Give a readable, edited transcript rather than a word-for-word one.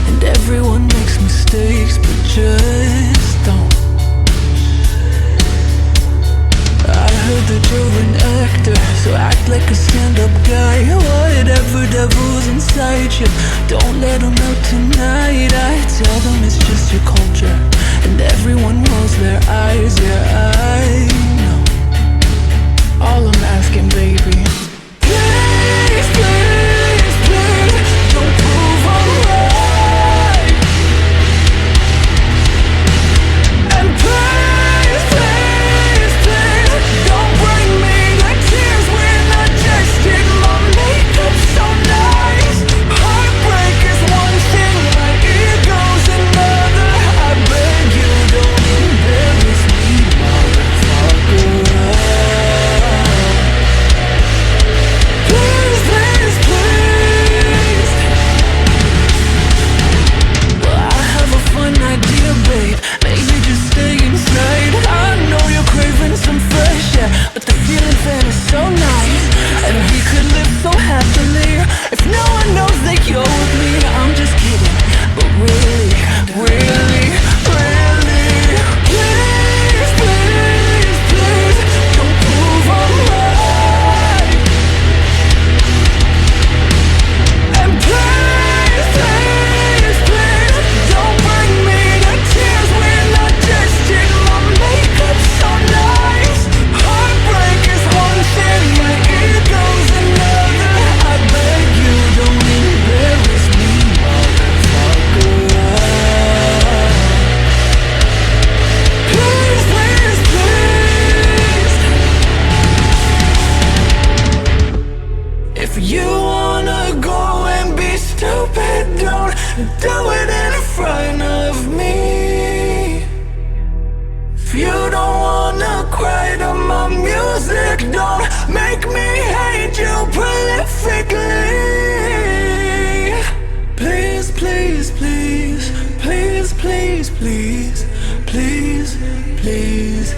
And everyone makes mistakes, but just don't. I heard that you're an actor, so act like a stand-up guy. Whatever devil's inside you, don't let them out tonight. I tell them it's just your culture, and everyone rolls their eyes. Yeah, I know. All I'm asking, baby, please, please, please, don't prove I'm right. And please, please, please, don't bring me the tears when I just did my makeup so nice. Heartbreak is one thing, my ego's another. I beg you, don't embarrass me, motherfucker. Please, please, please. Well, I have a fun idea, babe. Maybe just stay inside. I know you're craving some fresh air, but the feeling fan is so nice, and we could live so happily if no one knows that you're with me. I'm just kidding, but really, really, really, please, please, please, don't prove I'm right. And please, please, please, don't bring me the tears when I just did my makeup so nice. Heartbreak is one thing, my ego's another. I beg you, don't embarrass me, motherfucker. Please, please, please. If you wanna go and be stupid, don't do it in front of me. If you don't wanna cry to my music, don't make me hate you prolifically. Please, please, please, please, please, please, please, please,